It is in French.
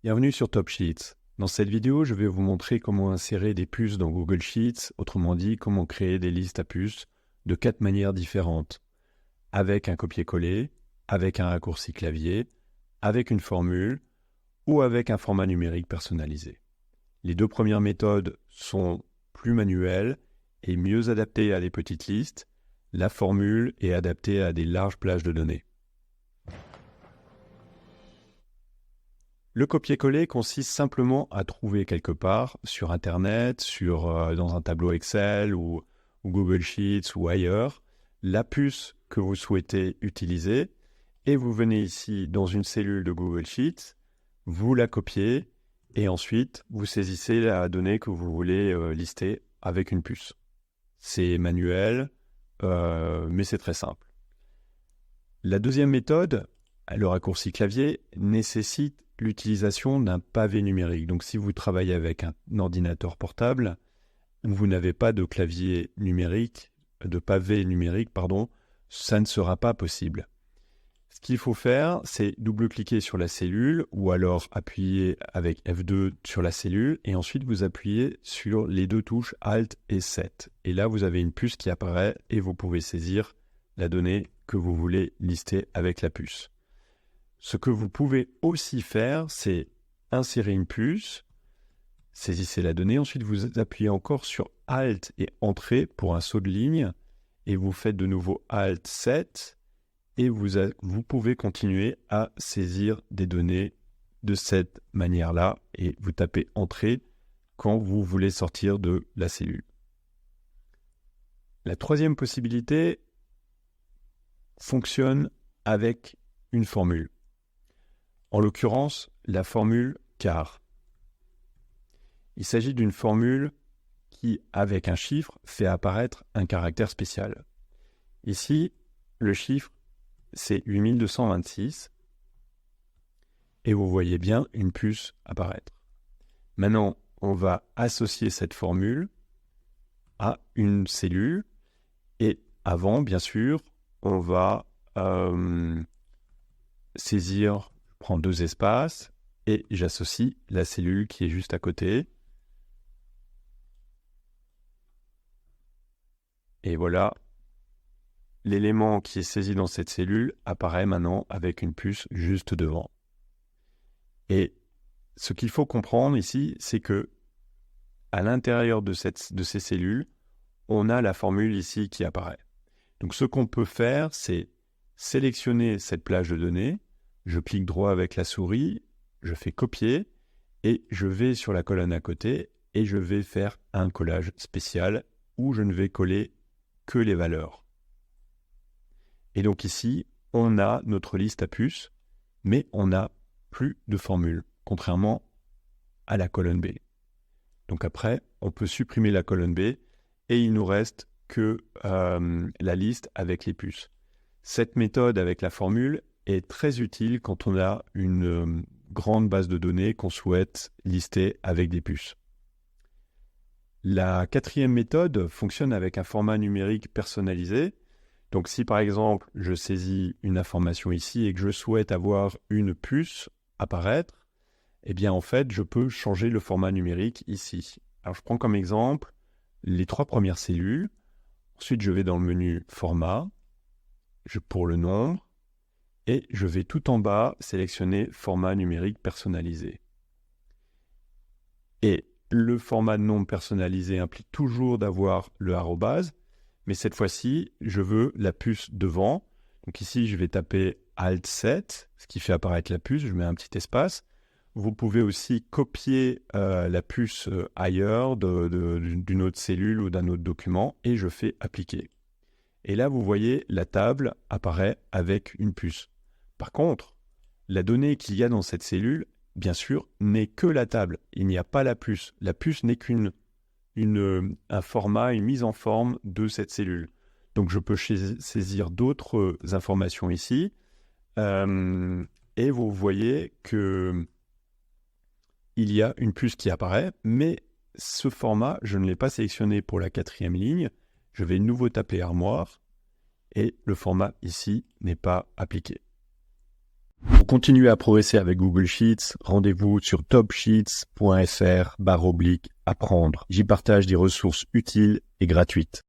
Bienvenue sur Top Sheets. Dans cette vidéo, je vais vous montrer comment insérer des puces dans Google Sheets, autrement dit, comment créer des listes à puces de 4 manières différentes. Avec un copier-coller, avec un raccourci clavier, avec une formule ou avec un format numérique personnalisé. Les deux premières méthodes sont plus manuelles et mieux adaptées à des petites listes. La formule est adaptée à des larges plages de données. Le copier-coller consiste simplement à trouver quelque part sur Internet, dans un tableau Excel ou Google Sheets ou ailleurs, la puce que vous souhaitez utiliser et vous venez ici dans une cellule de Google Sheets, vous la copiez et ensuite vous saisissez la donnée que vous voulez lister avec une puce. C'est manuel, mais c'est très simple. La deuxième méthode, le raccourci clavier, nécessite l'utilisation d'un pavé numérique. Donc si vous travaillez avec un ordinateur portable, vous n'avez pas de clavier numérique, de pavé numérique, ça ne sera pas possible. Ce qu'il faut faire, c'est double-cliquer sur la cellule ou alors appuyer avec F2 sur la cellule et ensuite vous appuyez sur les deux touches Alt et 7. Et là, vous avez une puce qui apparaît et vous pouvez saisir la donnée que vous voulez lister avec la puce. Ce que vous pouvez aussi faire, c'est insérer une puce, saisissez la donnée, ensuite vous appuyez encore sur Alt et Entrée pour un saut de ligne, et vous faites de nouveau Alt 7, et vous pouvez continuer à saisir des données de cette manière-là, et vous tapez Entrée quand vous voulez sortir de la cellule. La troisième possibilité fonctionne avec une formule. En l'occurrence, la formule CAR. Il s'agit d'une formule qui, avec un chiffre, fait apparaître un caractère spécial. Ici, le chiffre, c'est 8226. Et vous voyez bien une puce apparaître. Maintenant, on va associer cette formule à une cellule. Et avant, bien sûr, on va saisir... Je prends deux espaces et j'associe la cellule qui est juste à côté. Et voilà, l'élément qui est saisi dans cette cellule apparaît maintenant avec une puce juste devant. Et ce qu'il faut comprendre ici, c'est que à l'intérieur de ces cellules, on a la formule ici qui apparaît. Donc ce qu'on peut faire, c'est sélectionner cette plage de données. Je clique droit avec la souris, je fais copier et je vais sur la colonne à côté et je vais faire un collage spécial où je ne vais coller que les valeurs. Et donc ici, on a notre liste à puces, mais on n'a plus de formule, contrairement à la colonne B. Donc après, on peut supprimer la colonne B et il nous reste que la liste avec les puces. Cette méthode avec la formule est très utile quand on a une grande base de données qu'on souhaite lister avec des puces. La quatrième méthode fonctionne avec un format numérique personnalisé. Donc si par exemple je saisis une information ici et que je souhaite avoir une puce apparaître, eh bien en fait je peux changer le format numérique ici. Alors je prends comme exemple les 3 premières cellules. Ensuite je vais dans le menu format, pour le nombre, et je vais tout en bas sélectionner format numérique personnalisé. Et le format de nombre personnalisé implique toujours d'avoir le arrobase, mais cette fois-ci, je veux la puce devant. Donc ici, je vais taper Alt 7, ce qui fait apparaître la puce, je mets un petit espace. Vous pouvez aussi copier la puce ailleurs d'une autre cellule ou d'un autre document, et je fais appliquer. Et là, vous voyez, la table apparaît avec une puce. Par contre, la donnée qu'il y a dans cette cellule, bien sûr, n'est que la table. Il n'y a pas la puce. La puce n'est un format, une mise en forme de cette cellule. Donc, je peux saisir d'autres informations ici. Et vous voyez qu'il y a une puce qui apparaît, mais ce format, je ne l'ai pas sélectionné pour la 4e ligne. Je vais de nouveau taper armoire et le format ici n'est pas appliqué. Pour continuer à progresser avec Google Sheets, rendez-vous sur topsheets.fr/apprendre. J'y partage des ressources utiles et gratuites.